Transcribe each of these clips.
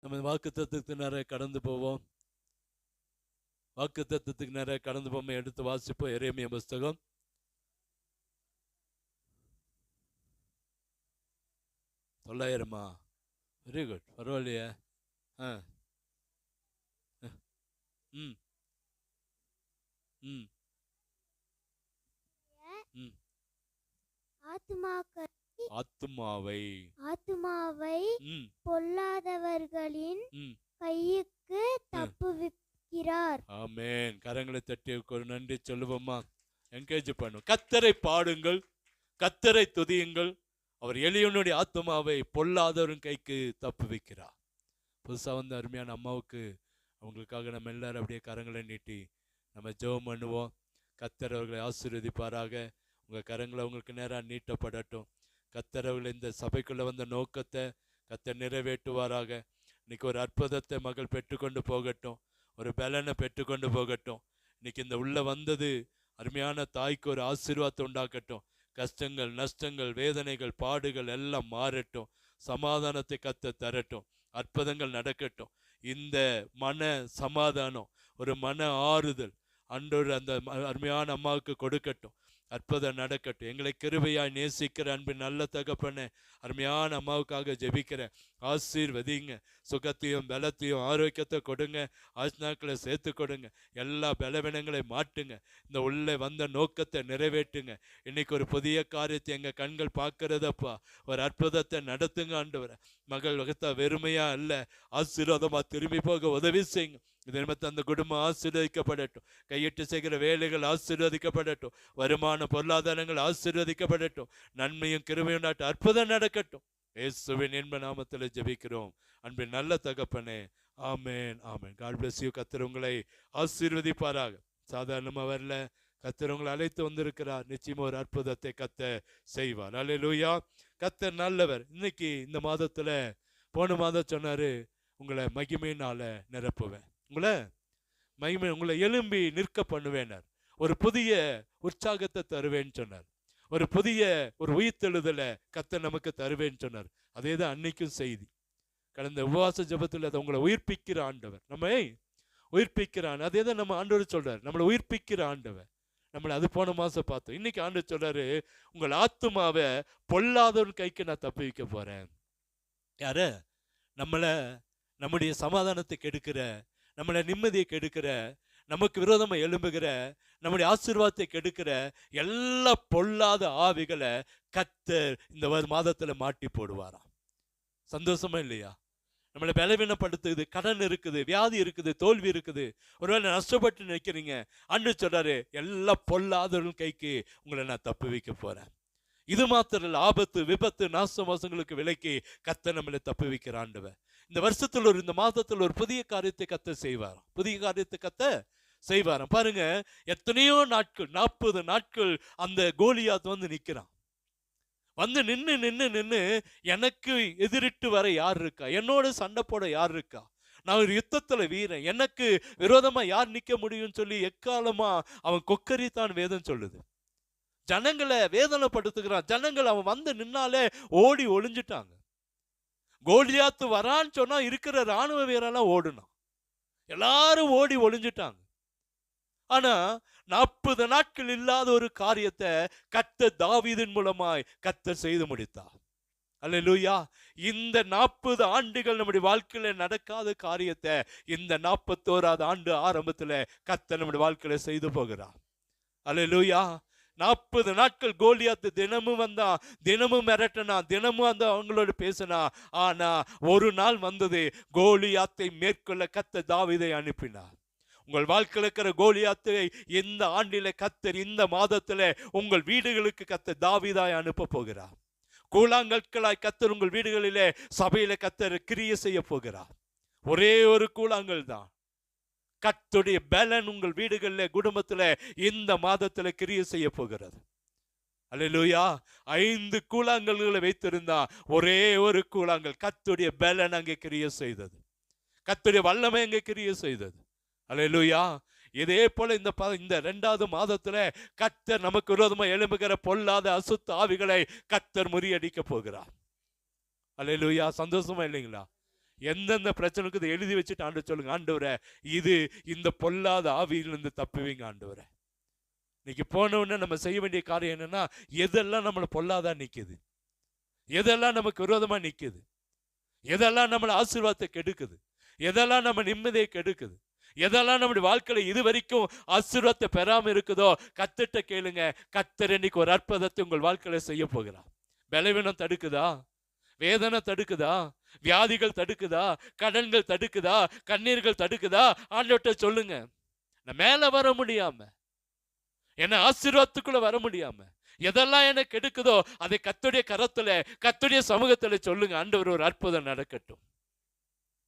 நம்ம வாக்குத்தத்தத்துக்கு நேரம் கடந்து போவோம். வாக்குத்தத்தத்துக்கு நேரம் கடந்து போவோம். எடுத்து வாசிப்போம். எரேமியா புஸ்தகம் 900. வெரி குட், பரவாயில்லையே. ம் ம் ம் ஆத்துமாவை பொல்லாதவர்களின் கைக்கு தப்புவிக்கிறார். ஆமென். கரங்களை தட்டி ஒரு நன்றி சொல்லுவோமா? என்கரேஜ் பண்ணும். கர்த்தரை பாடுங்கள், கர்த்தரை துதியுங்கள். அவர் எளியவனுடைய ஆத்துமாவை பொல்லாதவரின் கைக்கு தப்புவிக்கிறார். புதுசாக வந்த அருமையான அம்மாவுக்கு அவங்களுக்காக நம்ம எல்லாரும் அப்படியே கரங்களை நீட்டி நம்ம ஜெபம் பண்ணுவோம். கர்த்தர் அவர்களை ஆசீர்வதிப்பாராக. உங்கள் கரங்களை அவங்களுக்கு நேராக நீட்டப்படட்டும். கர்த்தர் அவர்கள் இந்த சபைக்குள்ளே வந்த நோக்கத்தை கர்த்தர் நிறைவேற்றுவாராக. இன்னைக்கு ஒரு அற்புதத்தை மகள் பெற்றுக்கொண்டு போகட்டும், ஒரு பலனை பெற்றுக்கொண்டு போகட்டும். இன்னைக்கு இந்த உள்ள வந்தது அருமையான தாய்க்கு ஒரு ஆசீர்வாதத்தை உண்டாக்கட்டும். கஷ்டங்கள், நஷ்டங்கள், வேதனைகள், பாடுகள் எல்லாம் மாறட்டும். சமாதானத்தை கர்த்தர் தரட்டும். அற்புதங்கள் நடக்கட்டும். இந்த மன சமாதானம், ஒரு மன ஆறுதல் அன்றொரு அந்த அருமையான அம்மாவுக்கு கொடுக்கட்டும். அற்புதம் நடக்கட்டும். எங்களை கிருபையாய் நேசிக்கிற அன்பின் நல்ல தகப்பனே, அருமையான அம்மாவுக்காக ஜெபிக்கிறேன். ஆசீர்வதிங்க. சுகத்தையும் பலத்தையும் ஆரோக்கியத்தை கொடுங்க. ஆஸ்நாக்களை சேர்த்து கொடுங்க. எல்லா பலவீனங்களை மாட்டுங்க. இந்த உள்ளே வந்த நோக்கத்தை நிறைவேற்றுங்க. இன்னைக்கு ஒரு புதிய காரியத்தை எங்கள் கண்கள் பார்க்கறதப்பா. ஒரு அற்புதத்தை நடத்துங்க ஆண்டவரே. மகள் வகுத்தா வெறுமையா அல்ல, ஆசீர்வாதமா திரும்பி போக உதவி செய்யுங்க. இது நிமித்தம் அந்த குடும்பம் ஆசீர்வதிக்கப்படட்டும். கையிட்டு செய்கிற வேலைகள் ஆசீர்வதிக்கப்படட்டும். வருமான பொருளாதாரங்கள் ஆசீர்வதிக்கப்படட்டும். நன்மையும் கிருபையும் நாட்டு அற்புதம் நடக்கட்டும். இயேசுவின் இன்ப நாமத்தில் ஜெபிக்கிறோம் அன்பின் நல்ல தகப்பனே. ஆமேன், ஆமேன். God bless you. கர்த்தர் உங்களை ஆசீர்வதிப்பாராக. சாதாரணமாக வரல, கர்த்தர் உங்களை அழைத்து வந்திருக்கிறார். நிச்சயமா ஒரு அற்புதத்தை கர்த்தர் செய்வார். அல்லேலூயா. கர்த்தர் நல்லவர். இன்னைக்கு இந்த மாதத்துல, போன மாதம் சொன்னாரு, உங்களை மகிமையினால நிரப்புவேன், உங்களை எழும்பி நிற்க பண்ணுவேனார். ஒரு புதிய உற்சாகத்தை தருவேன்னு சொன்னார். ஒரு புதிய ஒரு உயிர்த்தெழுதலை கர்த்தர் நமக்கு தருவேன்னு சொன்னார். அதே தான் அன்னைக்கும் செய்தி. கடந்த உபவாச ஜெபத்தில் அதை உங்களை உயிர்ப்பிக்கிற ஆண்டவர், நம்மை உயிர்ப்பிக்கிறான். அதே தான் நம்ம ஆண்டவர் சொல்றார், நம்மளை உயிர்ப்பிக்கிற ஆண்டவர். நம்மளை அது போன மாசம் பார்த்தோம். இன்னைக்கு ஆண்டவர் சொல்றாரு, உங்கள் ஆத்துமாவை பொல்லாதவன் கைக்கு நான் தப்பி வைக்க போறேன். யார? நம்முடைய சமாதானத்தை கெடுக்கிற, நம்மளை நிம்மதியை கெடுக்கிற, நமக்கு விரோதமாக எழும்புகிற, நம்முடைய ஆசீர்வாதத்தை கெடுக்கிற எல்லா பொல்லாத ஆவிகளை கர்த்தர் இந்த மாதத்துல மாட்டி போடுவாராம். சந்தோஷமா இல்லையா? நம்மளை பலவீனப்படுத்துது. கடன் இருக்குது, வியாதி இருக்குது, தோல்வி இருக்குது, ஒருவேளை நஷ்டப்பட்டு நிற்கிறீங்க. ஆண்டவர் சொல்றாரு, எல்லா பொல்லாதவர்கள் கைக்கு உங்களை நான் தப்பு வைக்க போறேன். இது மாத்திரம் ஆபத்து, விபத்து, நாசமாசங்களுக்கு விலக்கி கர்த்தர் நம்மளை தப்பு வைக்கிற ஆண்டவர். இந்த வருஷத்துல இந்த மாதத்தில் ஒரு புதிய காரியத்தை கர்த்தர் செய்வாராம். புதிய காரியத்தை கர்த்தர் செய்வாராம். பாருங்க, எத்தனையோ நாட்கள், 40 நாட்கள் அந்த கோலியாத் வந்து நிற்கிறான். வந்து நின்று எனக்கு எதிரிட்டு வர யார் இருக்கா, என்னோட சண்டை போட யார் இருக்கா, நான் ஒரு யுத்தத்துல வீரன், எனக்கு விரோதமா யார் நிக்க முடியும்னு சொல்லி எக்காலமா அவன் கொக்கரித்தான் வேதம் சொல்லுது. ஜனங்களை வேதனைப்படுத்துகிறான். ஜனங்கள் அவன் வந்து நின்னாலே ஓடி ஒளிஞ்சிட்டாங்க. கோலியாத்து வரான்னு சொன்னா இருக்கிற ராணுவ வீரெல்லாம் ஓடுனான். எல்லாரும் ஓடி ஒளிஞ்சிட்டாங்க. ஆனா 40 நாட்கள் இல்லாத ஒரு காரியத்தை கர்த்தர் தாவீதின் மூலமாய் கர்த்தர் செய்து முடித்தார். அல்லேலூயா. இந்த 40 ஆண்டுகள் நம்முடைய வாழ்க்கையில நடக்காத காரியத்தை இந்த 41வது ஆண்டு ஆரம்பத்துல கர்த்தர் நம்முடைய வாழ்க்கையில செய்து போகிறார். அல்லேலூயா. 40 நாட்கள் கோலியாத்து தினமும் வந்தா, தினமும் மிரட்டினா, தினமும் அந்த அவங்களோட பேசினா. ஆனா ஒரு நாள் வந்தது, கோலியாத்தை மேற்கொள்ள கர்த்தர் தாவீதை அனுப்பினார். உங்கள் வாழ்க்கையில் இருக்கிற கோலியாத்தை இந்த ஆண்டில கர்த்தர் இந்த மாதத்துல உங்கள் வீடுகளுக்கு கர்த்தர் தாவீதாய் அனுப்ப போகிறார். கூழாங்கற்களாய் கர்த்தர் உங்கள் வீடுகளிலே, சபையில கர்த்தர் கிரியை செய்ய போகிறார். ஒரே ஒரு கூழாங்கல் தான். கர்த்தருடைய பலன் உங்கள் வீடுகளில், குடும்பத்தில் இந்த மாதத்துல கிரியை செய்ய போகிறது. அல்லேலூயா. 5 கூழாங்கல்களை வைத்திருந்தா ஒரே ஒரு கூழாங்கல் கர்த்தருடைய பலன் அங்கே கிரியை செய்தது. கர்த்தருடைய வல்லமை அங்கே கிரியை செய்தது. அல்லேலூயா. இதே போல இந்த 2வது மாதத்துல கர்த்தர் நமக்கு விரோதமா எழும்புகிற பொல்லாத அசுத்த ஆவிகளை கர்த்தர் முறியடிக்க போகிறார். அல்லேலூயா. சந்தோஷமா இல்லைங்களா? எந்தெந்த பிரச்சனைக்கு இதை எழுதி வச்சுட்டு ஆண்டு சொல்லுங்க, ஆண்டவரே இது இந்த பொல்லாத ஆவியிலிருந்து தப்புவீங்க ஆண்டவரே. இன்னைக்கு போன உடனே நம்ம செய்ய வேண்டிய காரியம் என்னன்னா, எதெல்லாம் நம்மளை பொல்லாதா நிக்குது, எதெல்லாம் நமக்கு விரோதமா நிக்குது, எதெல்லாம் நம்மளை ஆசீர்வாதத்தை கெடுக்குது, எதெல்லாம் நம்ம நிம்மதியை கெடுக்குது, எதெல்லாம் நம்முடைய வாழ்க்கையில இது வரைக்கும் ஆசீர்வாதத்தை பெறாம இருக்குதோ, கத்திட்ட கேளுங்க. கத்தர் இன்னைக்கு ஒரு அற்புதத்தை உங்கள் வாழ்க்கையில செய்ய போகிறார். பலவீனம் தடுக்குதா, வேதனை தடுக்குதா, வியாதிகள் தடுக்குதா, கடன்கள் தடுக்குதா, கண்ணீர்கள் தடுக்குதா, ஆண்டவர்கிட்ட சொல்லுங்க. நான் மேல வர முடியாம, என்ன ஆசீர்வாதத்துக்குள்ள வர முடியாம, எதெல்லாம் எனக்கு எடுக்குதோ அதை கர்த்தருடைய கரத்துல, கர்த்தருடைய சமூகத்துல சொல்லுங்க. ஆண்டவர் ஒரு அற்புதம் நடக்கட்டும்.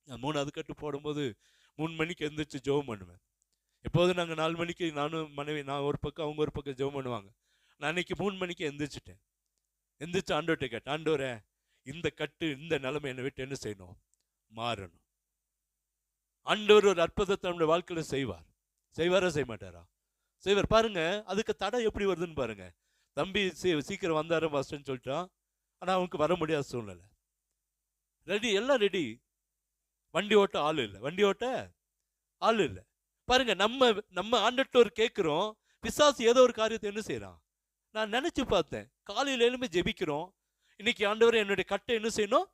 நான் 3வது கட்டு போடும்போது 3 மணிக்கு எந்திரிச்சு ஜெபம் பண்ணுவேன். எப்போதும் நாங்கள் 4 மணிக்கு, நானும் மனைவி, நான் ஒரு பக்கம் அவங்க ஒரு பக்கம் ஜெபம் பண்ணுவாங்க. நான் அன்னைக்கு 3 மணிக்கு எந்திரிச்சிட்டேன். எந்திரிச்சு ஆண்டவர்கிட்ட கேட்டேன், ஆண்டவரே இந்த கட்டு, இந்த நிலைமை என்னை விட்டு என்ன செய்யணும், மாறணும். ஆண்டவர் ஒரு அற்புதத்தை நம்முடைய வாழ்க்கையில செய்வார். செய்வாரா செய்ய மாட்டாரா? செய்வார். பாருங்க, அதுக்கு தடை எப்படி வருதுன்னு பாருங்க. தம்பி சீக்கிரம் வந்தாரு ஃபர்ஸ்ட்னு சொல்லிட்டான், ஆனா அவனுக்கு வர முடியாத சூழ்நிலை. ரெடி, எல்லாம் ரெடி, வண்டி ஓட்ட ஆள் இல்லை, வண்டி ஓட்ட ஆள் இல்லை. பாருங்க, நம்ம ஆண்டவர்கிட்ட ஒரு கேட்கிறோம், பிசாசு ஏதோ ஒரு காரியத்தை என்ன செய்யறான். நான் நினைச்சு பார்த்தேன், காலையில எழும்பி ஜெபிக்கிறோம், இன்னைக்கு ஆண்டவர் என்னுடைய கட்டை என்ன செய்யணும்,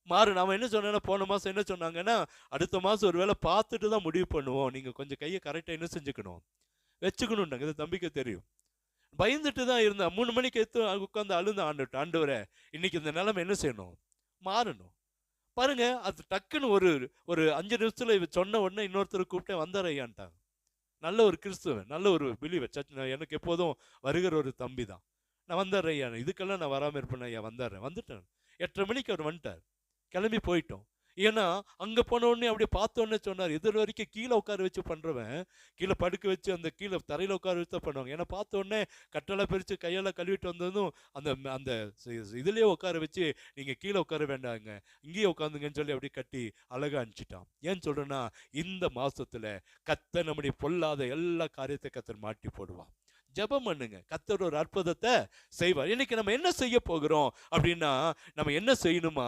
மாறு. நாம என்ன சொன்னா, போன மாசம் என்ன சொன்னாங்கன்னா, அடுத்த மாசம் ஒரு வேளை பார்த்துட்டு தான் முடிவு பண்ணுவோம், நீங்க கொஞ்சம் கையை கரெக்டா என்ன செஞ்சுக்கணும், வச்சுக்கணும். இது தம்பிக்கு தெரியும். பயந்துட்டு தான் இருந்தேன். 3 மணிக்கு எடுத்து உட்காந்து அழுந்த ஆண்டவரே இன்னைக்கு இந்த நிலைமை என்ன செய்யணும், மாறணும். பாருங்க, அது டக்குன்னு ஒரு 5 நிமிஷத்துல சொன்ன உடனே இன்னொருத்தர் கூப்பிட்டேன், வந்தார் ஐயான்ட்டாங்க. நல்ல ஒரு கிறிஸ்துவன், நல்ல ஒரு பிலீவர், சர்ச். எனக்கு எப்போதும் வருகிற ஒரு தம்பி தான். நான் வந்தார் ஐயா, இதுக்கெல்லாம் நான் வராமல் இருப்பேன் ஐயா, வந்துட்டேன். 8:30 மணிக்கு அவர் வந்துட்டார், கிளம்பி போயிட்டோம். ஏன்னா அங்க போன உடனே அப்படியே பார்த்த உடனே சொன்னார், எதிர் வரைக்கும் கீழே உட்கார வச்சு பண்றவன் கீழே படுக்க வச்சு அந்த கீழே தரையில உட்கார வச்சு தான் பண்ணுவாங்க. ஏன்னா பார்த்த உடனே கட்டெல்லாம் பிரிச்சு கையெல்லாம் கழுவிட்டு வந்ததும் அந்த இதுலயே உட்கார வச்சு, நீங்க கீழே உட்கார வேண்டாங்க, இங்கேயே உட்காந்துங்கன்னு சொல்லி அப்படியே கட்டி அழகா அனுப்பிச்சிட்டான். ஏன்னு சொல்றேன்னா, இந்த மாசத்துல கர்த்தர் நம்முடைய பொல்லாத எல்லா காரியத்தை கர்த்தர் மாட்டி போடுவான். ஜெபம் பண்ணுங்க, கர்த்தர் ஒரு அற்புதத்தை செய்வார். இன்னைக்கு நம்ம என்ன செய்ய போகிறோம் அப்படின்னா, நம்ம என்ன செய்யணுமா,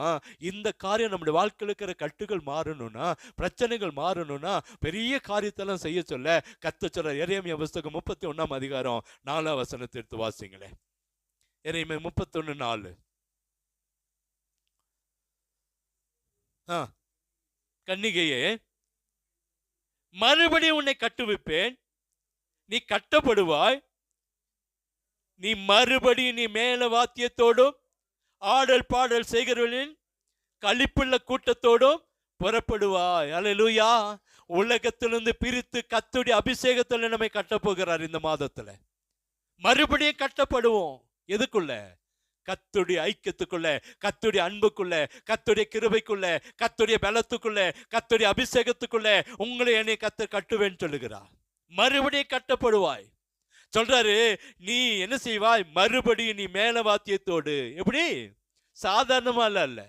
இந்த காரியம் நம்முடைய வாழ்க்கையில் இருக்கிற கட்டுகள் மாறணும்னா, பிரச்சனைகள் மாறணும்னா, பெரிய காரியத்தெல்லாம் செய்ய சொல்ல கர்த்தர் சொல்றார். எரேமியா புஸ்தகம் 31ஆம் அதிகாரம் 4ஆம் வசனத்தை எடுத்து வாசிங்களேன். எரேமியா 31:4. கன்னிகையே, மறுபடியும் உன்னை கட்டுவிப்பேன், நீ கட்டப்படுவாய், நீ மறுபடியும் நீ மேல வாத்தியத்தோடும் ஆடல் பாடல் செய்கிறவர்களின் களிப்புள்ள கூட்டத்தோடும் புறப்படுவாய். அல்லேலூயா. உலகத்திலிருந்து பிரித்து கர்த்தருடைய அபிஷேகத்துல நம்மை கட்டப்போகிறார். இந்த மாதத்துல மறுபடியும் கட்டப்படுவோம். எதுக்குள்ள? கர்த்தருடைய ஐக்கியத்துக்குள்ள, கர்த்தருடைய அன்புக்குள்ள, கர்த்தருடைய கிருபைக்குள்ள, கர்த்தருடைய பலத்துக்குள்ள, கர்த்தருடைய அபிஷேகத்துக்குள்ள உங்களை என்னை கர்த்தர் கட்டுவேன்னு சொல்லுகிறார். மறுபடியும் கட்டப்படுவாய் சொல்றாரு. நீ என்ன செய்வாய், மறுபடியும் நீ மேல வாத்தியத்தோடு. எப்படி? சாதாரணமா இல்ல,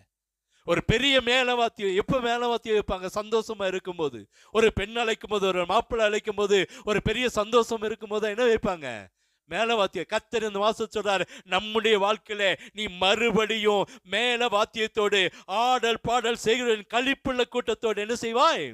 ஒரு பெரிய மேலவாத்தியம். எப்ப மேலவாத்தியம் வைப்பாங்க? சந்தோஷமா இருக்கும் போது. ஒரு பெண் அழைக்கும் போது, ஒரு மாப்பிள்ளை அழைக்கும் போது, ஒரு பெரிய சந்தோஷம் இருக்கும் போது என்ன வைப்பாங்க? மேலவாத்தியம். கர்த்தர் இந்த மாசம் சொல்றாரு, நம்முடைய வாழ்க்கையில நீ மறுபடியும் மேல வாத்தியத்தோடு ஆடல் பாடல் செய்கிற களிப்புள்ள கூட்டத்தோடு என்ன செய்வாய்?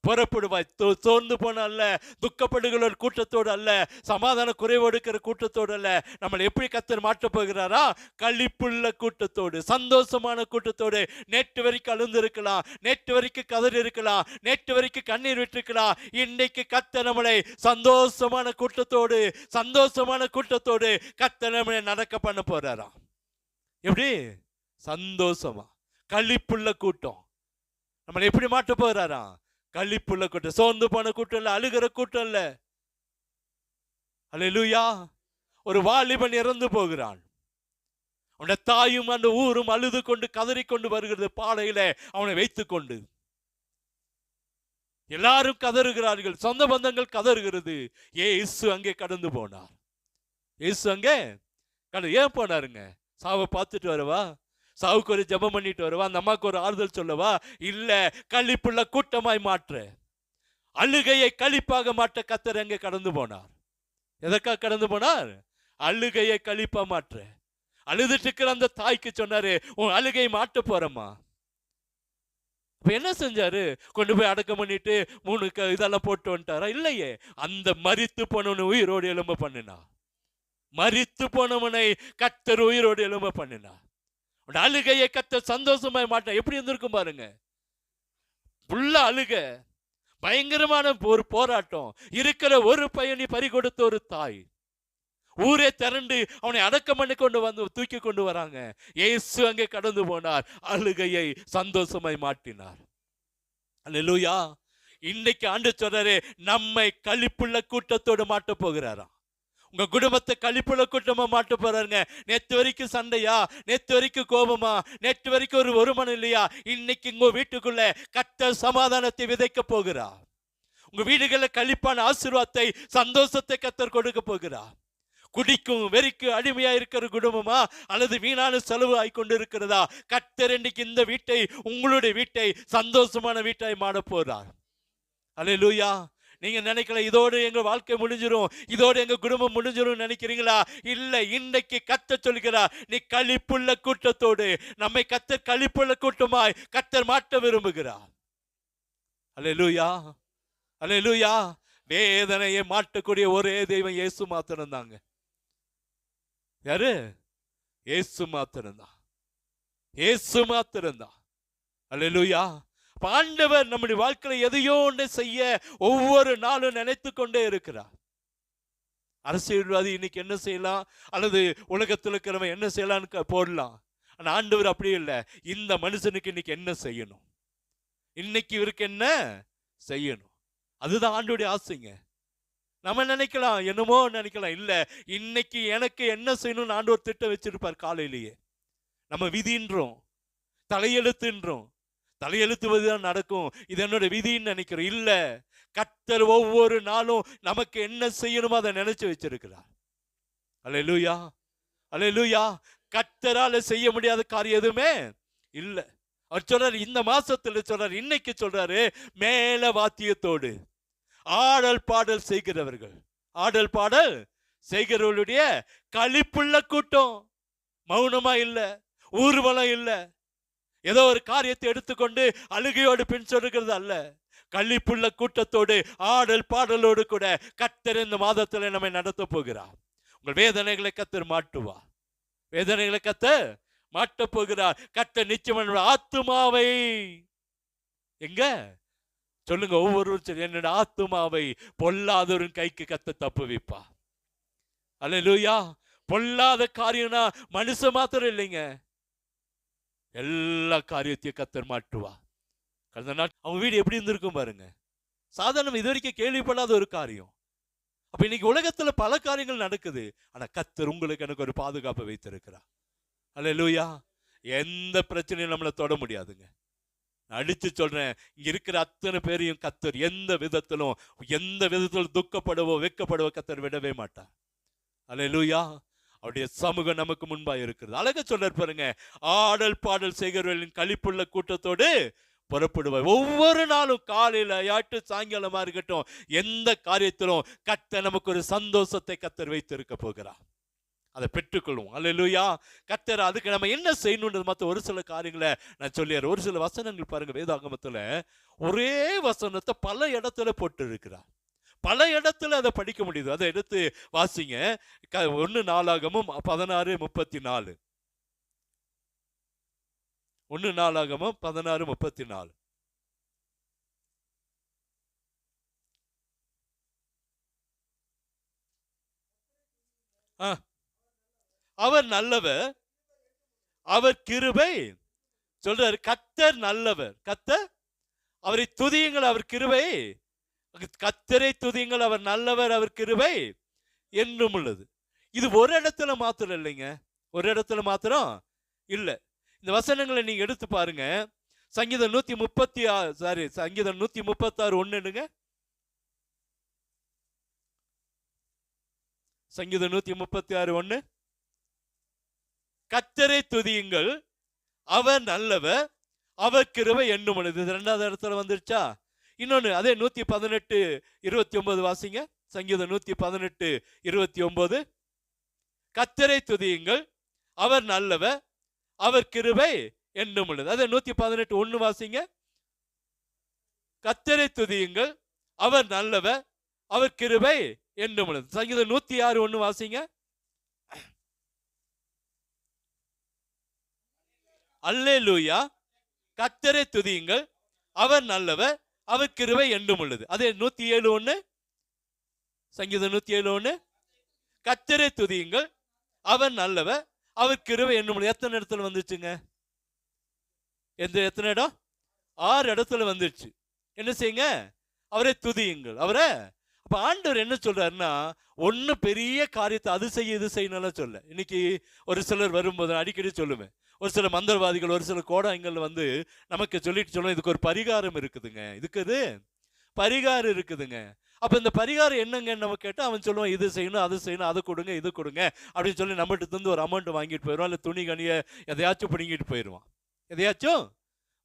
புறப்படுவாய். சோர்ந்து போன அல்ல, துக்கப்படுகிற ஒரு கூட்டத்தோடு அல்ல, சமாதான குறைவோடு இருக்கிற கூட்டத்தோடு அல்ல. நம்மளை எப்படி கர்த்தர் மாற்ற போகிறாரா? களிப்புள்ள கூட்டத்தோடு, சந்தோஷமான கூட்டத்தோடு. நேற்று வரைக்கும் அழுந்து இருக்கலாம், நேற்று வரைக்கும் கதறி இருக்கலாம், நேற்று வரைக்கும் கண்ணீர் விட்டிருக்கலாம். இன்னைக்கு கர்த்தர் நம்மளை சந்தோஷமான கூட்டத்தோடு, சந்தோஷமான கூட்டத்தோடு கர்த்தர் நம்மளை நடக்க பண்ண போறாராம். எப்படி? சந்தோஷமா, களிப்புள்ள கூட்டம். நம்மளை எப்படி மாற்ற போகிறாராம்? களிப்புள்ள கூட்டம். சோர்ந்து போன கூட்டம் இல்ல, அழுகிற கூட்டம் இல்ல. அல்லேலூயா. ஒரு வாலிபன் இறந்து போகிறான். அவனுடைய தாயும் அந்த ஊரும் அழுது கொண்டு கதறிக்கொண்டு வருகிறது. பாடையில அவனை வைத்துக் கொண்டு எல்லாரும் கதறுகிறார்கள், சொந்த பந்தங்கள் கதறுகிறது. இயேசு அங்கே கடந்து போனார். இயேசு அங்கே ஏன் போனாருங்க? சாவை பார்த்துட்டு வரவா? சாவுக்கு ஒரு ஜெபம் பண்ணிட்டு வருவா? அந்த அம்மாவுக்கு ஒரு ஆறுதல் சொல்லவா? இல்ல, களிப்புள்ள கூட்டமாய் மாற்ற, அழுகையை களிப்பாக மாற்ற கர்த்தர் அங்கே கடந்து போனார். எதற்காக கடந்து போனார்? அழுகையை களிப்பா மாற்ற. அழுதுட்டு இருக்கிற அந்த தாய்க்கு சொன்னாரு, உன் அழுகையை மாட்ட போறம்மா. இப்ப என்ன செஞ்சாரு? கொண்டு போய் அடக்கம் பண்ணிட்டு 3 இதெல்லாம் போட்டு வந்துட்டாரா? இல்லையே. அந்த மரித்து போனவனை உயிரோடு எழும்ப பண்ணினா. மரித்து போனவனை கர்த்தர் உயிரோடு எழும்ப பண்ணினா. அழுகையை கர்த்தர் சந்தோஷமாய் மாட்டார். எப்படி இருந்திருக்கும் பாருங்க. புள்ள அழுக, பயங்கரமான ஒரு போராட்டம், இருக்கிற ஒரு பையனை பறி கொடுத்த ஒரு தாய், ஊரே திரண்டு அவனை அடக்கம் பண்ணி கொண்டு வந்து தூக்கி கொண்டு வராங்க. இயேசு அங்கே கடந்து போனார், அழுகையை சந்தோஷமாய் மாற்றினார். அல்லேலூயா. இன்னைக்கு ஆண்டவர் சொல்றாரு, நம்மை களிப்புள்ள கூட்டத்தோடு மாட்ட போகிறாராம். உங்க குடும்பத்தை களிப்புள்ள கூட்டமா மாட்ட போறாருங்க. நேற்று வரைக்கும் சண்டையா, நேற்று வரைக்கும் கோபமா, நேற்று வரைக்கும் ஒரு மனம் இல்லையா? இன்னைக்கு உங்க வீட்டுக்குள்ள கர்த்தர் சமாதானத்தை விதைக்க போகிறார். உங்க வீடுகளில் களிப்பான ஆசீர்வாதத்தை, சந்தோஷத்தை கர்த்தர் கொடுக்க போகிறார். குடிக்கும் வெறிக்கு அடிமையா இருக்கிற குடும்பமா, அல்லது வீணான செலவு ஆய்கொண்டு இருக்கிறதா? கர்த்தர் இன்னைக்கு இந்த வீட்டை, உங்களுடைய வீட்டை சந்தோஷமான வீட்டாய் மாட போறார். அல்லேலூயா. நீங்க நினைக்கல இதோடு எங்க வாழ்க்கை முடிஞ்சிரும், இதோடு எங்க குடும்பம் முடிஞ்சிரும் நினைக்கிறீங்களா? இல்லை. இன்னைக்கு கர்த்தர் சொல்கிறார், நீ களிப்புள்ள கூட்டத்தோடு, நம்மை கர்த்தர் களிப்புள்ள கூட்டமாய் கர்த்தர் மாட்ட விரும்புகிறார். அல்லேலூயா, அல்லேலூயா. வேதனையை மாட்டக்கூடிய ஒரே தெய்வம் இயேசு மாத்திரம் தாங்க. யாரு? இயேசு மாத்திரம் தான். இயேசு மாத்திரம் தான். அல்லேலூயா. ஆண்டவர் நம்முடைய வாழ்க்கையில எதையோ ஒன்று செய்ய ஒவ்வொரு நாளும் நினைத்து கொண்டே இருக்கிறார். அரசியல்வாதி இன்னைக்கு என்ன செய்யலாம், அல்லது உலகத்தில் இருக்கிறவன் என்ன செய்யலான்னு போடலாம். ஆனா ஆண்டவர் அப்படி இல்லை. இந்த மனுஷனுக்கு இன்னைக்கு என்ன செய்யணும், இன்னைக்கு இவருக்கு என்ன செய்யணும், அதுதான் ஆண்டவருடைய ஆசைங்க. நம்ம நினைக்கலாம், என்னமோ நினைக்கலாம். இல்ல, இன்னைக்கு எனக்கு என்ன செய்யணும்னு ஆண்டவர் திட்டம் வச்சிருப்பார். காலையிலேயே நம்ம விதின்றோம், தலையெழுத்துன்றோம். தலையெழுத்துவதுதான் நடக்கும், இது என்னோட விதின்னு நினைக்கிறோம். இல்ல, கர்த்தர் ஒவ்வொரு நாளும் நமக்கு என்ன செய்யணுமோ அதை நினைச்சு வச்சிருக்கிறார். அல்லேலூயா, அல்லேலூயா. கர்த்தரால செய்ய முடியாத காரியம் எதுவுமே இல்ல. அவர் சொல்றாரு, இந்த மாசத்துல சொல்றாரு, இன்னைக்கு சொல்றாரு, மேல வாத்தியத்தோடு ஆடல் பாடல் செய்கிறவர்கள், ஆடல் பாடல் செய்கிறவர்களுடைய களிப்புள்ள கூட்டம். மௌனமா இல்ல, ஊர்வலம் இல்ல, ஏதோ ஒரு காரியத்தை எடுத்துக்கொண்டு அழுகையோடு பின் சொல்லுகிறது அல்ல. களிப்புள்ள கூட்டத்தோடு ஆடல் பாடலோடு கூட கர்த்தர் இந்த மாதத்துல நம்மை நடத்த போகிறார். உங்கள் வேதனைகளை கர்த்தர் மாட்டுவா, வேதனைகளை கர்த்தர் மாட்ட போகிறார். கர்த்தர் நிச்சயம் ஆத்துமாவை, எங்க சொல்லுங்க, ஒவ்வொருவரும் என்னோட ஆத்துமாவை பொல்லாதவரின் கைக்கு கர்த்தர் தப்புவிப்பா. அல்லேலூயா. பொல்லாத காரியம்னா மனுஷன் மாத்திரம் இல்லைங்க, எல்லா காரியத்தையும் கர்த்தர் மாட்டுவா. கடந்த நாள் அவங்க வீடு எப்படி இருந்திருக்கும் பாருங்க. சாதாரண இது வரைக்கும் கேள்விப்படாத ஒரு காரியம். அப்ப இன்னைக்கு உலகத்துல பல காரியங்கள் நடக்குது. ஆனா கர்த்தர் உங்களுக்கு எனக்கு ஒரு பாதுகாப்பை வைத்திருக்கிறார். அல்லேலூயா. எந்த பிரச்சனையும் நம்மளை தொட முடியாதுங்க. அடிச்சு சொல்றேன், இங்க இருக்கிற அத்தனை பேரையும் கர்த்தர் எந்த விதத்திலும் துக்கப்படவோ வெக்கப்படவோ கர்த்தர் விடவே மாட்டார். அல்லேலூயா. அவருடைய சமூகம் நமக்கு முன்பாக இருக்கிறது. அழகா சொல்றார் பாருங்க, ஆடல் பாடல் செய்கிறவர்களின் களிப்புள்ள கூட்டத்தோடு புறப்படுவார். ஒவ்வொரு நாளும் காலையில யாட்டு சாயங்காலமா இருக்கட்டும், எந்த காரியத்திலும் கர்த்தர் நமக்கு ஒரு சந்தோஷத்தை கர்த்தர் வைத்திருக்க போகிறார். அதை பெற்றுக்கொள்வோம். அல்லேலூயா. கர்த்தர் அதுக்கு நம்ம என்ன செய்யணும்ன்றது மற்ற ஒரு சில காரியங்களை நான் சொல்லிடுறேன். ஒரு சில வசனங்கள் பாருங்க, வேதாகமத்துல ஒரே வசனத்தை பல இடத்துல போட்டு இருக்கிறார். பல இடத்துல அதை படிக்க முடியுது. அதை எடுத்து வாசிங்க. 1 நாளாகமும் 16:34. 1 நாளாகமும் 16:34. அவர் நல்லவர், அவர் கிருபை. சொல்றாரு, கர்த்தர் நல்லவர், கர்த்தர் அவரை துதியுங்கள், அவர் கிருபை. கர்த்தரை துதியுங்கள், அவர் நல்லவர், அவர் கிருபை என்றும் உள்ளது. இது ஒரு இடத்துல மாத்திரம் இல்லைங்க, ஒரு இடத்துல மாத்திரம் இல்ல. இந்த வசனங்களை நீங்க எடுத்து பாருங்க. சங்கீதம் 136 1. சங்கீதம் 136 1. கர்த்தரை துதியுங்கள், அவர் நல்லவர், அவர் கிருபை என்னும் உள்ளது. இது 2வது இடத்துல வந்துருச்சா? இன்னொன்னு அதே 118:29 வாசிங்க. சங்கீதம் 118:29. கர்த்தரை துதியுங்கள், அவர் நல்லவர், அவர் கிருபை என்னும் உள்ளது. அதே 118:1 வாசிங்க. கர்த்தரை துதியுங்கள், அவர் நல்லவர், அவர் கிருபை என்றும் உள்ளது. சங்கீதம் 106:1 வாசிங்க. அல்லேலூயா, கர்த்தரை துதியுங்கள், அவர் நல்லவர், அவர் கிருபை என்றும் உள்ளது. அதே 107:1, சங்கீதம் 107:1, கர்த்தரை துதியுங்கள், அவர் நல்லவர், அவர் கிருபை என்னும் உள்ளது. எத்தனை இடத்துல வந்துச்சுங்க? எத்தனை இடம்? 6 இடத்துல வந்துருச்சு. என்ன செய்யுங்க? அவரை துதியுங்கள், அவரை. அப்ப ஆண்டவர் என்ன சொல்றாருன்னா, ஒன்னு பெரிய காரியத்தை அது செய்ய இது செய்யணும் சொல்ல. இன்னைக்கு ஒரு சிலர் வரும்போது அடிக்கடி சொல்லுவேன், ஒரு சில மந்திரவாதிகள், ஒரு சில கோடாங்கள் வந்து நமக்கு சொல்லிட்டு சொல்லுவோம், இதுக்கு ஒரு பரிகாரம் இருக்குதுங்க, இதுக்கு இது பரிகாரம் இருக்குதுங்க. அப்ப இந்த பரிகாரம் என்னங்கன்னு நம்ம கேட்டா அவன் சொல்லுவான், இது செய்யணும், அது செய்யணும், அதை கொடுங்க, இது கொடுங்க அப்படின்னு சொல்லி நம்மகிட்ட இருந்து ஒரு அமௌண்ட் வாங்கிட்டு போயிடுவான், இல்லை துணி கனியை எதையாச்சும் பிடிங்கிட்டு போயிடுவான், எதையாச்சும்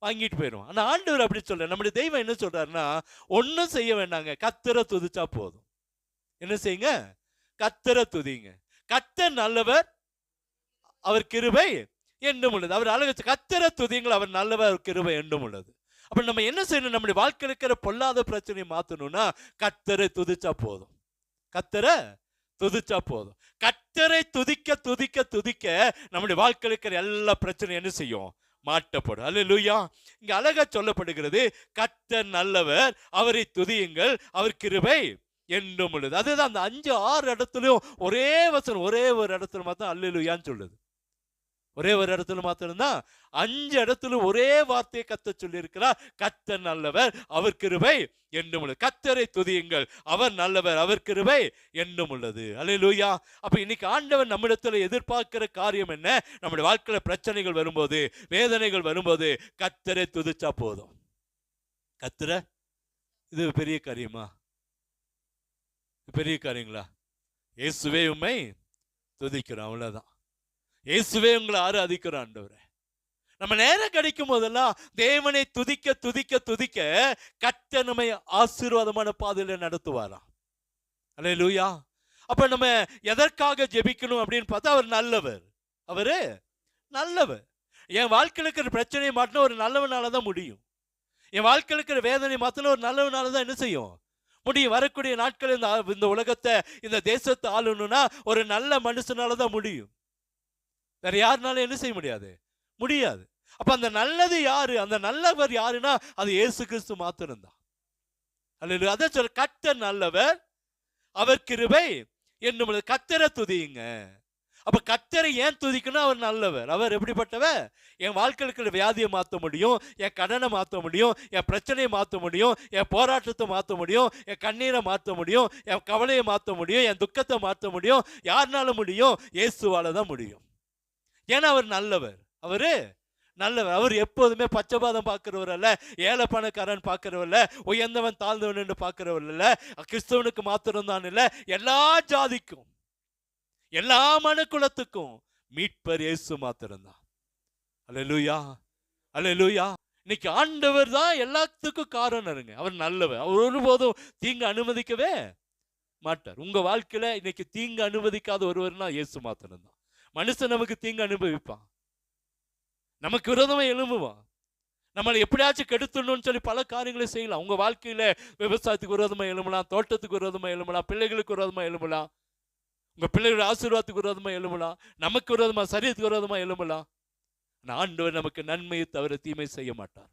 வாங்கிட்டு போயிடுவான். ஆனா ஆண்டவர் அப்படி சொல்ல, நம்முடைய தெய்வம் என்ன சொல்றாருன்னா, ஒன்னும் செய்ய வேண்டாங்க, கர்த்தரை துதிச்சா போதும். என்ன செய்யுங்க? கர்த்தரை துதிங்க. கர்த்தர் நல்லவர், அவர் கிருபை என்றும் உள்ளது. அவர் அழகு, கர்த்தரை துதிங்கள், அவர் நல்லவர், அவர் கிருபை என்றும் உள்ளது. அப்ப நம்ம என்ன செய்யணும்? நம்முடைய வாழ்க்கையில் இருக்கிற பொல்லாத பிரச்சனையை மாத்தணும்னா கர்த்தரை துதிச்சா போதும். கர்த்தரை துதிச்சா போதும். கர்த்தரை துதிக்க துதிக்க துதிக்க நம்முடைய வாழ்க்கையில் இருக்கிற எல்லா பிரச்சனையும் என்ன செய்யும்? மாட்டப்படும். அல்லேலூயா. இங்க அழகா சொல்லப்படுகிறது, கர்த்தர் நல்லவர், அவரை துதியுங்கள், அவர் கிருபை என்றும் உள்ளது. அதுதான் அந்த 5-6 இடத்துலயும் ஒரே வசனம், ஒரே ஒரு இடத்துல மாத்திரம் அல்லேலூயான்னு சொல்லுது. ஒரே ஒரு இடத்துல மாத்திரம் தான் 5 இடத்துல ஒரே வார்த்தையை கர்த்தர் சொல்லி இருக்கிறார், கர்த்தர் நல்லவர், அவர் கிருபை என்றும் உள்ளது. கர்த்தரை துதியுங்கள், அவர் நல்லவர், அவர் கிருபை என்றும் உள்ளது. அல்லேலூயா. அப்ப இன்னைக்கு ஆண்டவர் நம்மிடத்துல எதிர்பார்க்கிற காரியம் என்ன? நம்முடைய வாழ்க்கையில பிரச்சனைகள் வரும்போது, வேதனைகள் வரும்போது கர்த்தரை துதிச்சா போதும். கர்த்தரை, இது பெரிய காரியமா? பெரிய காரியங்களா? இயேசுவே உம்மை துதிக்கிறோம், அவ்வளவுதான். இயேசுவே உங்களை ஆராதிக்கிறோம் ஆண்டவரே. நம்ம நேரம் கிடைக்கும் போதெல்லாம் தேவனை துதிக்க துதிக்க துதிக்க கர்த்தர் நம்மை ஆசீர்வாதமான பாதையில நடத்துவாராம். அல்லேலூயா. அப்ப நம்ம எதற்காக ஜெபிக்கணும் அப்படின்னு பார்த்தா, அவர் நல்லவர், அவரு நல்லவர். என் வாழ்க்கையில் இருக்கிற பிரச்சனையை மாற்றின ஒரு நல்லவனால தான் முடியும். என் வாழ்க்கையில் இருக்கிற வேதனை மாத்தின ஒரு நல்லவனால தான் என்ன செய்யும்? முடியும். வரக்கூடிய நாட்கள் இந்த உலகத்தை, இந்த தேசத்தை ஆளணும்னா ஒரு நல்ல மனுஷனால தான் முடியும். வேற யாருனாலும் என்ன செய்ய முடியாது? முடியாது. அப்ப அந்த நல்லது யாரு? அந்த நல்லவர் யாருன்னா அது இயேசு கிறிஸ்து மாத்திரம்தான். அல்லேலூயா. அதான் சொல்ற, கர்த்தர் நல்லவர், அவர் கிருபை என்னும். கர்த்தரை துதியுங்க. அப்ப கர்த்தரை ஏன் துதிக்கணும்? அவர் நல்லவர். அவர் எப்படிப்பட்டவர்? என் வாழ்க்கையில் இருக்கிற வியாதியை மாற்ற முடியும், என் கடனை மாற்ற முடியும், என் பிரச்சனையை மாற்ற முடியும், என் போராட்டத்தை மாற்ற முடியும், என் கண்ணீரை மாற்ற முடியும், என் கவலையை மாற்ற முடியும், என் துக்கத்தை மாற்ற முடியும். யாருனால முடியும்? இயேசுவால தான் முடியும். ஏன்னா அவர் நல்லவர், அவரு நல்லவர். அவர் எப்போதுமே பச்சைபாதம் பார்க்கிறவர் அல்ல, ஏழை பணக்காரன் பார்க்கிறவர் அல்ல, உயர்ந்தவன் தாழ்ந்தவன் என்று பார்க்கிறவர் அல்ல, கிறிஸ்தவனுக்கு மாத்திரம் தான் இல்ல, எல்லா ஜாதிக்கும் எல்லா மனுக்குலத்துக்கும் மீட்பர் இயேசு மாத்திரம்தான். அல்லேலூயா, அல்லேலூயா. இன்னைக்கு ஆண்டவர் தான் எல்லாத்துக்கும் காரணம் இருங்க. அவர் நல்லவர், அவர் ஒருபோதும் தீங்கு அனுமதிக்கவே மாட்டார். உங்க வாழ்க்கையில இன்னைக்கு தீங்கு அனுமதிக்காத ஒருவர்னா இயேசு மாத்திரம்தான். மனுஷன் நமக்கு தீங்கு அனுபவிப்பான், நமக்கு விரோதமா எழும்புவான், நம்மளை எப்படியாச்சும் கெடுத்துடணும்னு சொல்லி பல காரியங்களை செய்யலாம். உங்க வாழ்க்கையில விவசாயத்துக்கு விரோதமா எழும்பலாம், தோட்டத்துக்கு விரோதமா எழும்பலாம், பிள்ளைகளுக்கு விரோதமா எழும்பலாம், உங்க பிள்ளைகளோட ஆசீர்வாதத்துக்கு விரோதமா எழும்பலாம், நமக்கு விரோதமா, சரீரத்துக்கு விரோதமா எழும்பலாம். ஆண்டவர் நமக்கு நன்மையை தவிர தீமை செய்ய மாட்டார்.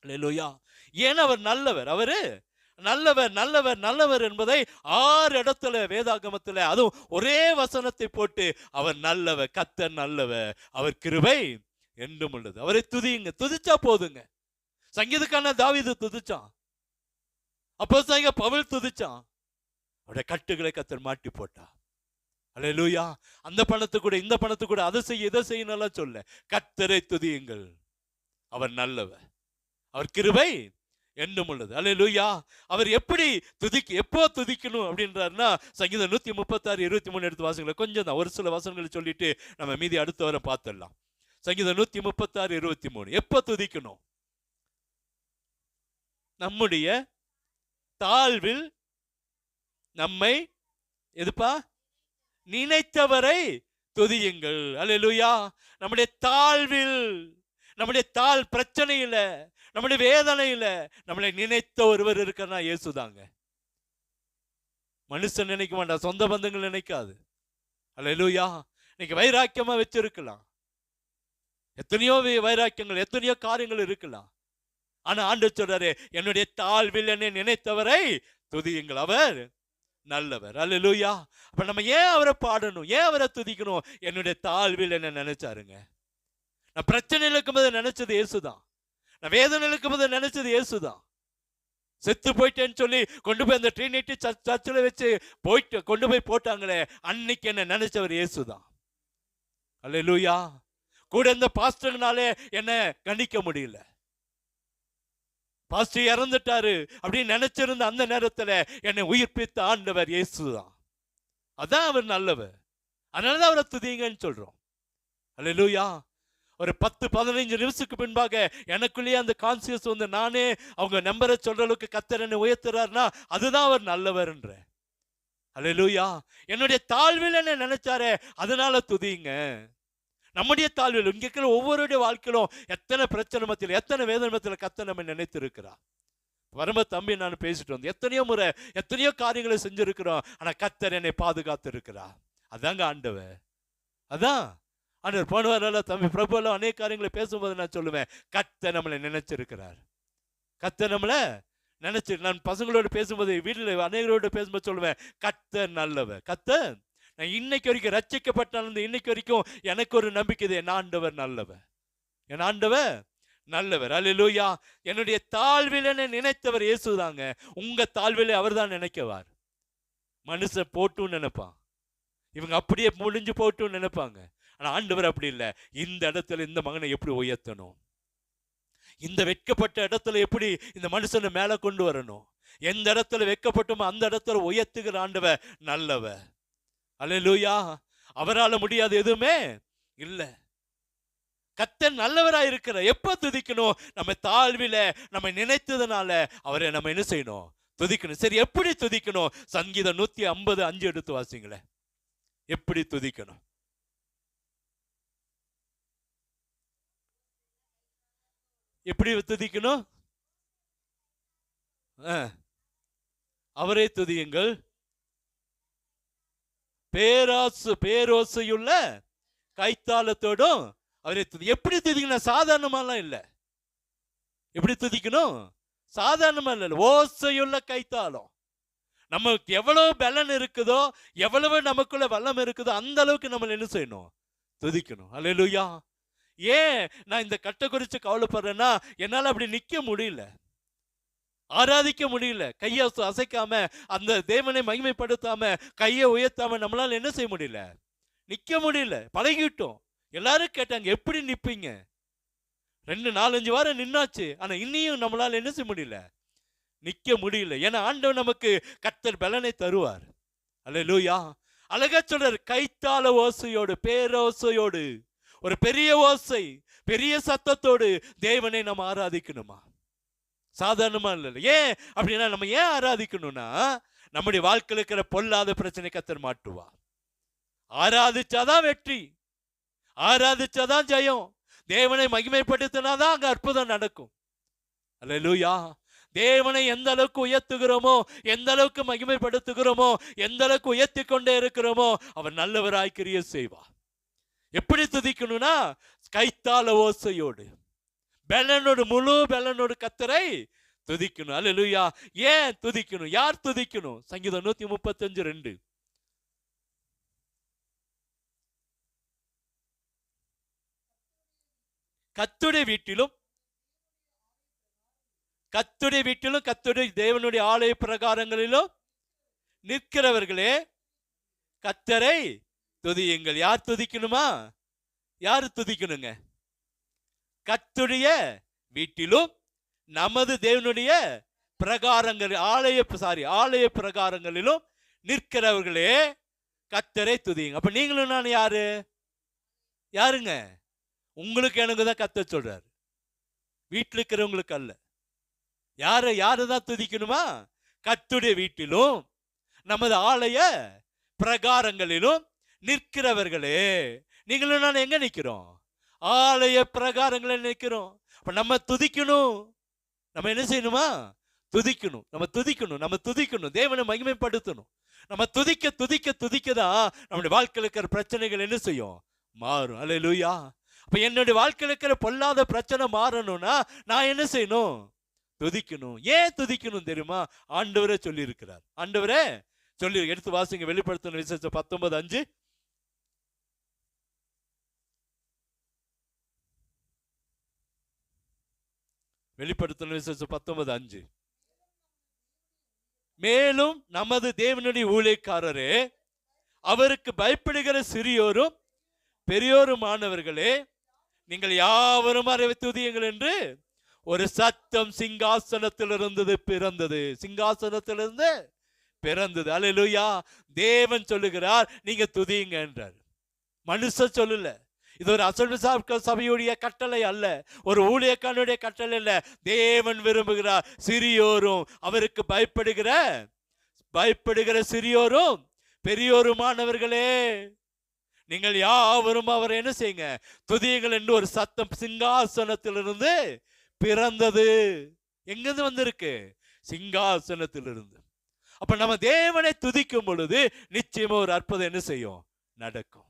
அல்லேலூயா. ஏன்னா அவர் நல்லவர், அவரு நல்லவர் நல்லவர் நல்லவர் என்பதை 6 இடத்துல வேதாகமத்துல, அதுவும் ஒரே வசனத்தை போட்டு, அவர் நல்லவர், கர்த்தர் நல்லவர், அவர் கிருபை என்றும் உள்ளது. அவரை துதியுங்க, துதிச்சா போதுங்க. சங்கீதக்காரன் தாவீது துதிச்சான், அப்போஸ்தலனாகிய பவுல் துதிச்சான், அவருடைய கட்டுகளை கர்த்தர் மாட்டி போட்டார். அல்லேலூயா. அந்த பணத்தை கூட இந்த பணத்தை கூட அதை செய்ய இதை செய்யணும் சொல்ல, கர்த்தரை துதியுங்கள், அவர் நல்லவர், அவர் கிருபை என்றும் உள்ளது. அல்லேலூயா. அவர் எப்படி எப்போ துதிக்கணும் அப்படின்றாருன்னா, சங்கீதம் 136:23 எடுத்து வாசிங்களா. கொஞ்சம் தான், ஒரு சில வசனங்களை சொல்லிட்டு நம்ம மீதி அடுத்த வரை பார்த்துடலாம். சங்கீதம் 136:23 எப்போ துதிக்கணும்? நம்முடைய தாழ்வில் நம்மை எதுப்பா நினைத்தவரை துதியுங்கள். அல்லேலூயா. நம்முடைய தாழ்வில் நம்முடைய தாள் பிரச்சனையில, நம்முடைய வேதனையில நம்மளை நினைத்த ஒருவர் இருக்கிறனா இயேசுதாங்க. மனுஷன் நினைக்க மாட்டான், சொந்த பந்தங்கள் நினைக்காது. அல்லேலூயா. இன்னைக்கு வைராக்கியமா வச்சிருக்கலாம், எத்தனையோ வைராக்கியங்கள், எத்தனையோ காரியங்கள் இருக்கலாம். ஆனா ஆண்டவர் சொல்றாரு, என்னுடைய தாழ்வில் என்னை நினைத்தவரை துதியுங்கள், அவர் நல்லவர். அல்லேலூயா. அப்ப நம்ம ஏன் அவரை பாடணும், ஏன் அவரை துதிக்கணும்? என்னுடைய தாழ்வில் என்ன நினைச்சாருங்க. நான் பிரச்சனையில் இருக்கும்போது நினைச்சது இயேசுதான், நான் வேதனையில் இருக்கும்போது நினைச்சது இயேசுதான். செத்து போயிட்டேன்னு சொல்லி கொண்டு போய் அந்த ட்ரினிட்டி சர்ச்சில் வச்சு போயிட்டு கொண்டு போய் போட்டாங்களே, அன்னைக்கு என்ன நினைச்சவர் இயேசுதான். அல்லேலூயா. கூட இந்த பாஸ்டர்னாலே என்ன கணிக்க முடியல, பாஸ்டர் இறந்துட்டாரு அப்படின்னு நினைச்சிருந்த அந்த நேரத்தில் என்னை உயிர்ப்பித்த ஆண்டவர் இயேசுதான். அதான் அவர் நல்லவர், அதனாலதான் அவரை துதிங்கன்னு சொல்றோம். அல்லேலூயா. ஒரு 10-15 நிமிஷத்துக்கு பின்பாக எனக்குள்ளேயே அந்த கான்சியஸ் வந்து நானே அவங்க நம்பரை சொல்ற அளவுக்கு கர்த்தர் என்னை உயர்த்துறாருன்னா அதுதான் அவர் நல்லவர்ன்ற. அல்லேலூயா. என்னுடைய தாழ்வில் என்ன நினைச்சாரே, அதனால துதிங்க. நம்முடைய தாழ்வில், இங்க இருக்கிற ஒவ்வொருடைய வாழ்க்கையிலும் எத்தனை பிரச்சனை மத்தியில், எத்தனை வேதனை மத்தியில் கர்த்தர் நம்ம நினைத்து இருக்கிறார். வரும்ப தம்பி நான் பேசிட்டு வந்தோம், எத்தனையோ முறை எத்தனையோ காரியங்களை செஞ்சிருக்கிறோம், ஆனா கர்த்தர் என்னை பாதுகாத்து இருக்கிறார். அதாங்க ஆண்டவர். அதான் ஆண்டவர். போன வாரம் தம்பி பிரபுலாம் அநேக காரியங்களை பேசும்போது நான் சொல்லுவேன், கர்த்தர் நம்மளை நினைச்சிருக்கிறார். கர்த்தர் நம்மளை நினைச்சு, நான் பசங்களோட பேசும்போது, வீட்டில் அநேகரோட பேசும்போது சொல்லுவேன், கர்த்தர் நல்லவர். கர்த்தர், நான் இன்னைக்கு வரைக்கும் ரட்சிக்கப்பட்டாலும் இன்னைக்கு வரைக்கும் எனக்கு ஒரு நம்பிக்கை இது, என் ஆண்டவர் நல்லவர், என் ஆண்டவர் நல்லவர். அல்லேலூயா. என்னுடைய தாழ்வில் என்னை நினைத்தவர் இயேசுதாங்க. உங்க தாழ்விலே அவர் தான் நினைக்கவார். மனுஷன் போட்டும் நினைப்பான், இவங்க அப்படியே முடிஞ்சு போட்டும் நினைப்பாங்க. ஆனா ஆண்டவர் அப்படி இல்லை. இந்த இடத்துல இந்த மகனை எப்படி உயர்த்தணும், இந்த வெட்கப்பட்ட இடத்துல எப்படி இந்த மனுஷனை மேல கொண்டு வரணும், எந்த இடத்துல வெட்கப்பட்டோமோ அந்த இடத்துல உயர்த்துகிற ஆண்டவர் நல்லவர். அல்லேலூயா. அவரால் முடியாது எதுவுமே இல்லை. கர்த்தர் நல்லவராக இருக்கிற. எப்ப துதிக்கணும்? நம்ம தாழ்வில நம்ம நினைத்ததுனால அவரை நம்ம என்ன செய்யணும்? துதிக்கணும். சரி, எப்படி துதிக்கணும்? சங்கீதம் 150:5 எடுத்து வாசிங்களேன். எப்படி துதிக்கணும்? எப்படி துதிக்கணும்? அவரை துதியுங்கள், பேரோசையுள்ள கைத்தாளத்தோடும் அவரை துதி. எப்படி துதிக்கணும்? சாதாரணமாலாம் இல்லை. எப்படி துதிக்கணும்? சாதாரணமா இல்லை, ஓசையுள்ள கைத்தாளம். நமக்கு எவ்வளவு பலன் இருக்குதோ, எவ்வளவு நமக்குள்ள வல்லம் இருக்குதோ அந்த அளவுக்கு நம்ம என்ன செய்யணும்? துதிக்கணும். அல்லேலூயா. ஏன் நான் இந்த கட்டை குறித்து கவலைப்படுறேன்னா, என்னால் அப்படி நிற்க முடியல, ஆராதிக்க முடியல. கையை அசைக்காம, அந்த தேவனை மகிமைப்படுத்தாம, கையை உயர்த்தாம நம்மளால என்ன செய்ய முடியல? நிற்க முடியல. பழகிட்டோம். எல்லாரும் கேட்டாங்க, எப்படி நிற்பீங்க? 2-4-5 வாரம் நின்னாச்சு, ஆனா இன்னியும் நம்மளால என்ன செய்ய முடியல? நிற்க முடியல. ஏன்னா ஆண்டவர் நமக்கு கர்த்தர் பலனை தருவார். அல்லேலூயா. அழகா சொல்றார், கைத்தாள ஓசையோடு, பேரோசையோடு, ஒரு பெரிய ஓசை, பெரிய சத்தத்தோடு தேவனை நம்ம ஆராதிக்கணுமா? சாதாரணமா இல்லை. ஏன் அப்படின்னா, நம்ம ஏன் ஆராதிக்கணும்னா, நம்முடைய வாழ்க்கையில் இருக்கிற பொல்லாத பிரச்சனை கர்த்தர் மாட்டுவா. ஆராதிச்சாதான் வெற்றி, ஆராதிச்சாதான் ஜெயம். தேவனை மகிமைப்படுத்தினாதான் அங்க அற்புதம் நடக்கும். அல்லேலூயா. தேவனை எந்த அளவுக்கு உயர்த்துகிறோமோ, எந்த அளவுக்கு மகிமைப்படுத்துகிறோமோ, எந்த அளவுக்கு உயர்த்தி கொண்டே இருக்கிறோமோ, அவர் நல்லவராய் கிரியை செய்வார். எப்படி துதிக்கணும்னா, கைத்தாள ஓசையோடு, பலனோடு, முழு பலனோடு கர்த்தரை துதிக்கணும். அல்லேலூயா. ஏன் துதிக்கணும்? யார் துதிக்கணும்? சங்கீதம் 135:2. கர்த்தருடைய வீட்டிலும், கர்த்தருடைய வீட்டிலும், கர்த்தருடைய தேவனுடைய ஆலய பிரகாரங்களிலும் நிற்கிறவர்களே கர்த்தரை துதியுங்கள். யார் துதிக்கணுமா? யார் துதிக்கணுங்க? கர்த்தருடைய வீட்டிலும் நமது தேவனுடைய பிரகாரங்கள், ஆலய பிரகாரங்களிலும் நிற்கிறவர்களே கர்த்தரை துதியுங்க. அப்ப நீங்களும் நான் யாரு? யாருங்க? உங்களுக்கு எனக்கு தான் கர்த்தர் சொல்றாரு, வீட்டில் இருக்கிறவங்களுக்கு அல்ல. யாருதான் துதிக்கணுமா? கர்த்தருடைய வீட்டிலும் நமது ஆலய பிரகாரங்களிலும் நிற்கிறவர்களே. நீங்களும் நான் எங்க நிற்கிறோம்? ஆலய பிரகாரங்களை நினைக்கிறோம். அப்ப நம்ம துதிக்கணும். நம்ம என்ன செய்யணுமா? துதிக்கணும். நம்ம துதிக்கணும். தேவனை மகிமைப்படுத்தணும். நம்ம துதிக்க துதிக்க துதிக்கதான் நம்முடைய வாழ்க்கையில் இருக்கிற பிரச்சனைகள் என்ன செய்யும்? மாறும். அல்லேலூயா. அப்ப என்னுடைய வாழ்க்கையில் இருக்கிற பொல்லாத பிரச்சனை மாறணும்னா நான் என்ன செய்யணும்? துதிக்கணும். ஏன் துதிக்கணும் தெரியுமா? ஆண்டவரே சொல்லி இருக்கிறார். ஆண்டவரே சொல்லி, எடுத்து வாசிங்க வெளிப்படுத்தின விசேஷம் 19:5. வெளிப்படுத்தின விசேஷம் 19:5. மேலும் நமது தேவனுடைய ஊழியக்காரரே, அவருக்கு பயப்படுகிற சிறியோரும் பெரியோருமானவர்களே, நீங்கள் யாவரும் அவரை துதியுங்கள் என்று ஒரு சத்தம் சிங்காசனத்திலிருந்து பிறந்தது. சிங்காசனத்திலிருந்து பிறந்தது. அல்லேலூயா. தேவன் சொல்லுகிறார், நீங்க துதியுங்க என்றார். மனுஷன் சொல்லல. இது ஒரு அசல் சபையுடைய கட்டளை அல்ல, ஒரு ஊழியக்காரனுடைய கட்டளை அல்ல. தேவன் விரும்புகிறார் சிறியோரும் அவருக்கு பயப்படுகிற சிறியோரும் பெரியோருமானவர்களே, நீங்கள் யாவரும் அவர் என்ன செய்யுங்க? துதியுங்கள் என்று ஒரு சத்தம் சிங்காசனத்திலிருந்து பிறந்தது. எங்கிருந்து வந்திருக்கு? சிங்காசனத்திலிருந்து. அப்ப நம்ம தேவனை துதிக்கும் பொழுது நிச்சயமா ஒரு அற்புதம் என்ன செய்யும்? நடக்கும்.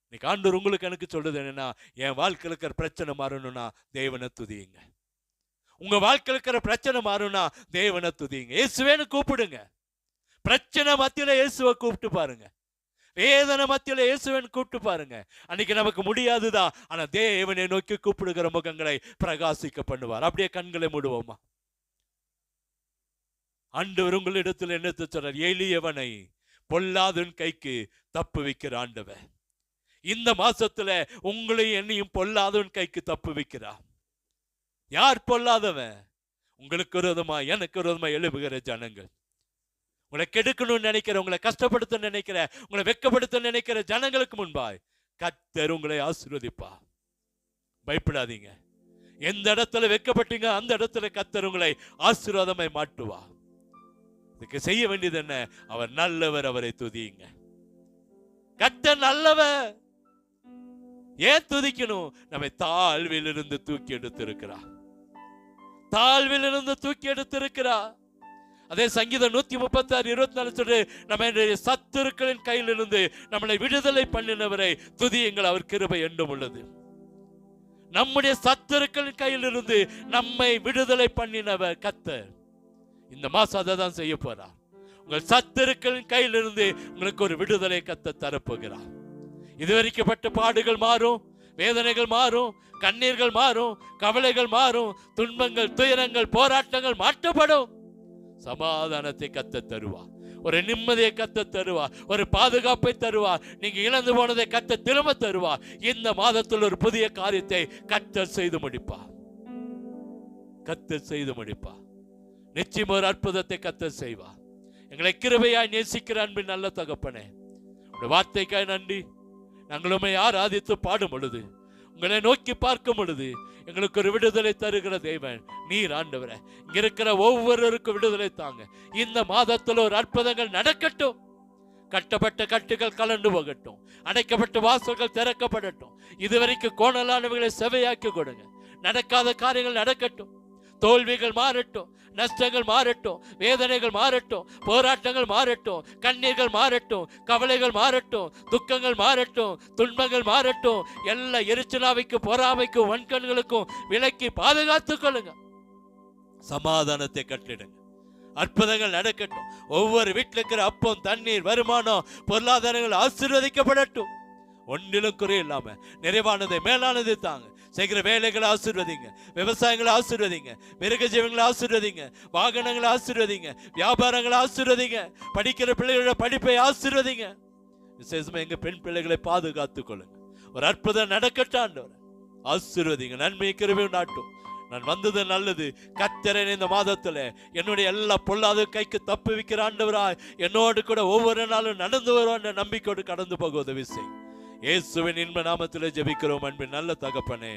இன்னைக்கு ஆண்டவர் உங்களுக்கு எனக்கு சொல்றது என்னன்னா, என் வாழ்க்கையில் இருக்கிற பிரச்சனை மாறணும்னா தேவனை துதியுங்க. உங்க வாழ்க்கையில் இருக்கிற பிரச்சனை மாறணும்னா தேவனை துதியுங்க. இயேசுவேன்னு கூப்பிடுங்க. பிரச்சனை மத்தியில இயேசுவை கூப்பிட்டு பாருங்க. வேதனை மத்தியில இயேசுவேன்னு கூப்பிட்டு பாருங்க. அன்னைக்கு நமக்கு முடியாதுதான், ஆனா தேவனை நோக்கி கூப்பிடுகிற முகங்களை பிரகாசிக்க பண்ணுவார். அப்படியே கண்களை மூடுவோமா? ஆண்டவர் உங்களிடத்தில் என்னத்தை சொல்றார்? எளியவனை பொல்லாதவன் கைக்கு தப்பு வைக்கிற ஆண்டவர் இந்த மாசத்துல உங்களையும் என்னையும் பொல்லாதவன் கைக்கு தப்பு வைக்கிறார். யார் பொல்லாதவன்? உங்களுக்கு விரோதமா எனக்கு விரோதமா எழுப்புகிற ஜனங்கள், உங்களை கெடுக்கணும்னு நினைக்கிற, உங்களை கஷ்டப்படுத்த நினைக்கிற, உங்களை வெட்கப்படுத்த நினைக்கிற ஜனங்களுக்கு முன்பாய் கர்த்தர் உங்களை ஆசீர்வதிப்பா. பயப்படாதீங்க. எந்த இடத்துல வெட்கப்பட்டீங்க அந்த இடத்துல கர்த்தர் உங்களை ஆசீர்வாதமாய் மாட்டுவா. இதுக்கு செய்ய வேண்டியது என்ன? அவர் நல்லவர், அவரை துதியுங்க. கர்த்தர் நல்லவர். ஏன் துதிக்கணும்? நம்மை தாழ்விலிருந்து தூக்கி எடுத்திருக்கிறார். தாழ்விலிருந்து தூக்கி எடுத்திருக்கிறார். அதே சங்கீதம் 136:24 சொல்லு, நம்ம சத்துருக்களின் கையிலிருந்து நம்மளை விடுதலை பண்ணினவரை துதியுங்கள், அவர் கிருபை என்றும் உள்ளது. நம்முடைய சத்துருக்களின் கையிலிருந்து நம்மை விடுதலை பண்ணினவர் கர்த்தர். இந்த மாசம் அதை தான் செய்ய போறார். உங்கள் சத்துருக்களின் கையிலிருந்து உங்களுக்கு ஒரு விடுதலை கர்த்தர் தரப்போகிறார். இதுவரைக்கப்பட்ட பாடுகள் மாறும், வேதனைகள் மாறும், கண்ணீர்கள் மாறும், கவலைகள் மாறும், துன்பங்கள், துயரங்கள், போராட்டங்கள் மாற்றப்படும். சமாதானத்தை கர்த்தர் தருவார். ஒரு நிம்மதியை கர்த்தர் தருவார். ஒரு பாதுகாப்பை தருவார். நீங்க இழந்து போனதை கர்த்தர் திரும்ப தருவார். இந்த மாதத்தில் ஒரு புதிய காரியத்தை கர்த்தர் செய்து முடிப்பார். கர்த்தர் செய்து முடிப்பார். நிச்சயம் ஒரு அற்புதத்தை கர்த்தர் செய்வார். எங்களை கிருபையாய் நேசிக்கிற அன்பின் நல்ல தகப்பனே, உங்களுடைய வார்த்தைக்காய் நன்றி. நாங்களுமே ஆராதித்து பாடும் பொழுது, உங்களை நோக்கி பார்க்கும் பொழுது எங்களுக்கு ஒரு விடுதலை தருகிற தேவன் நீர் ஆண்டவரே. இங்க இருக்கிற ஒவ்வொருவருக்கும் விடுதலை தாங்க. இந்த மாதத்தில் ஒரு அற்புதங்கள் நடக்கட்டும். கட்டப்பட்ட கட்டுகள் கலண்டு போகட்டும். அடைக்கப்பட்ட வாசல்கள் திறக்கப்படட்டும். இதுவரைக்கும் கோணலானவைகளை செவையாக்கி கொடுங்க. நடக்காத காரியங்கள் நடக்கட்டும். தோல்விகள் மாறட்டும், நஷ்டங்கள் மாறட்டும், வேதனைகள் மாறட்டும், போராட்டங்கள் மாறட்டும், கண்ணீர்கள் மாறட்டும், கவலைகள் மாறட்டும், துக்கங்கள் மாறட்டும், துன்பங்கள் மாறட்டும். எல்லா எரிச்சலாவைக்கும் பொறாமைக்கும் வன்கண்களுக்கும் விலக்கி பாதுகாத்துக் கொள்ளுங்க. சமாதானத்தை கட்டிடுங்க. அற்புதங்கள் நடக்கட்டும். ஒவ்வொரு வீட்டில் இருக்கிற அப்பம், தண்ணீர், வருமானம், பொருளாதாரங்கள் ஆசீர்வதிக்கப்படட்டும். ஒன்றிலும் குறை இல்லாம நிறைவானதை மேலானதை தாங்க. செய்கிற வேலைகளை ஆசீர்வதிங்க. விவசாயங்களை ஆசீர்வதிங்க. மிருக ஜீவங்களை ஆசீர்வதிங்க. வாகனங்களை ஆசீர்வதிங்க. வியாபாரங்களை ஆசீர்வதிங்க. படிக்கிற பிள்ளைகளோட படிப்பை ஆசீர்வதிங்க. விசேஷமா எங்க பெண் பிள்ளைகளை பாதுகாத்துக் கொள்ளுங்க. ஒரு அற்புதம் நடக்கட்டும். ஆசீர்வதிங்க. நன்மை கிருபை நாட்டும். நான் வந்தது நல்லது. கர்த்தரே இந்த மாதத்துல என்னுடைய எல்லா பொல்லாத கைக்கு தப்பு வைக்கிற ஆண்டவராய் என்னோடு கூட ஒவ்வொரு நாளும் நடந்து வருவான் நம்பிக்கையோடு கடந்து போக உதவி செய். இயேசுவின் இன்ப நாமத்திலே ஜெபிக்கிறோம் அன்பின் நல்ல தகப்பனே.